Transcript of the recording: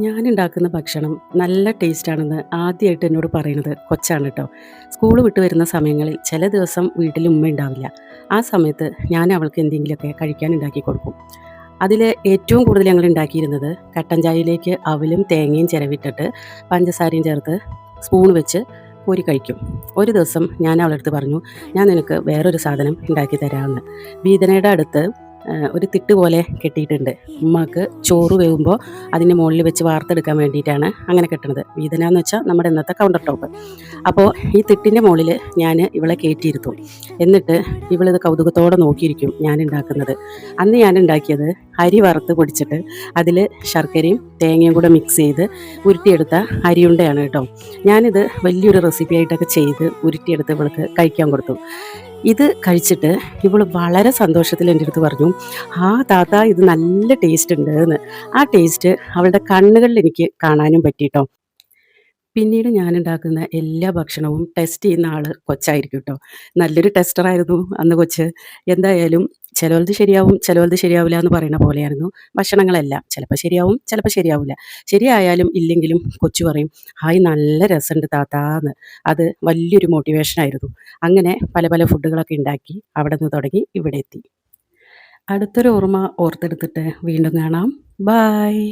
ഞാനുണ്ടാക്കുന്ന ഭക്ഷണം നല്ല ടേസ്റ്റാണെന്ന് ആദ്യമായിട്ട് എന്നോട് പറയണത് കൊച്ചാണ് കേട്ടോ. സ്കൂൾ വിട്ട് വരുന്ന സമയങ്ങളിൽ ചില ദിവസം വീട്ടിൽ ഉമ്മ ഉണ്ടാവില്ല. ആ സമയത്ത് ഞാൻ അവൾക്ക് എന്തെങ്കിലുമൊക്കെ കഴിക്കാൻ ഉണ്ടാക്കി കൊടുക്കും. അതിൽ ഏറ്റവും കൂടുതൽ ഞങ്ങൾ ഉണ്ടാക്കിയിരുന്നത് കട്ടൻ ചായയിലേക്ക് അവലും തേങ്ങയും ചിരവിട്ടിട്ട് പഞ്ചസാരയും ചേർത്ത് സ്പൂൺ വെച്ച് കോരി കഴിക്കും. ഒരു ദിവസം ഞാൻ അവളുടെ അടുത്ത് പറഞ്ഞു, ഞാൻ നിനക്ക് വേറൊരു സാധനം ഉണ്ടാക്കി തരാമെന്ന്. വീതനയുടെ അടുത്ത് ഒരു തിട്ട് പോലെ കെട്ടിയിട്ടുണ്ട്. ഉമ്മാക്ക് ചോറ് വേകുമ്പോൾ അതിൻ്റെ മുകളിൽ വെച്ച് വാർത്തെടുക്കാൻ വേണ്ടിയിട്ടാണ് അങ്ങനെ കെട്ടുന്നത്. വീതന എന്ന് വെച്ചാൽ നമ്മുടെ ഇന്നത്തെ കൗണ്ടർ ടോപ്പ്. അപ്പോൾ ഈ തിട്ടിൻ്റെ മുകളിൽ ഞാൻ ഇവളെ കയറ്റിയിരുത്തും. എന്നിട്ട് ഇവളിത് കൗതുകത്തോടെ നോക്കിയിരിക്കും ഞാൻ ഉണ്ടാക്കുന്നത്. അന്ന് ഞാൻ ഉണ്ടാക്കിയത് അരി വറുത്ത് പൊടിച്ചിട്ട് അതിൽ ശർക്കരയും തേങ്ങയും കൂടെ മിക്സ് ചെയ്ത് ഉരുട്ടിയെടുത്ത അരിയുണ്ടയാണ് കേട്ടോ. ഞാനിത് വലിയൊരു റെസിപ്പി ആയിട്ടൊക്കെ ചെയ്ത് ഉരുട്ടിയെടുത്ത് ഇവൾക്ക് കഴിക്കാൻ കൊടുത്തു. ഇത് കഴിച്ചിട്ട് ഇവൾ വളരെ സന്തോഷത്തിൽ എൻ്റെ അടുത്ത് പറഞ്ഞു, ആ താത്ത ഇത് നല്ല ടേസ്റ്റ് ഉണ്ട് എന്ന്. ആ ടേസ്റ്റ് അവളുടെ കണ്ണുകളിൽ എനിക്ക് കാണാനും പറ്റിയിട്ടോ. പിന്നീട് ഞാനുണ്ടാക്കുന്ന എല്ലാ ഭക്ഷണവും ടെസ്റ്റ് ചെയ്യുന്ന ആൾ കൊച്ചായിരിക്കും കേട്ടോ. നല്ലൊരു ടെസ്റ്ററായിരുന്നു അന്ന് കൊച്ച്. എന്തായാലും ചിലവത് ശരിയാവും, ചിലവത് ശരിയാവില്ല എന്ന് പറയുന്ന പോലെയായിരുന്നു ഭക്ഷണങ്ങളെല്ലാം. ചിലപ്പോൾ ശരിയാവും, ചിലപ്പോൾ ശരിയാവില്ല. ശരിയായാലും ഇല്ലെങ്കിലും കൊച്ചു പറയും, ഹായ് നല്ല രസമുണ്ട് താത്താന്ന്. അത് വലിയൊരു മോട്ടിവേഷനായിരുന്നു. അങ്ങനെ പല പല ഫുഡുകളൊക്കെ ഉണ്ടാക്കി അവിടെ നിന്ന് തുടങ്ങി ഇവിടെ എത്തി. അടുത്തൊരു ഓർമ്മ ഓർത്തെടുത്തിട്ട് വീണ്ടും കാണാം. ബായ്.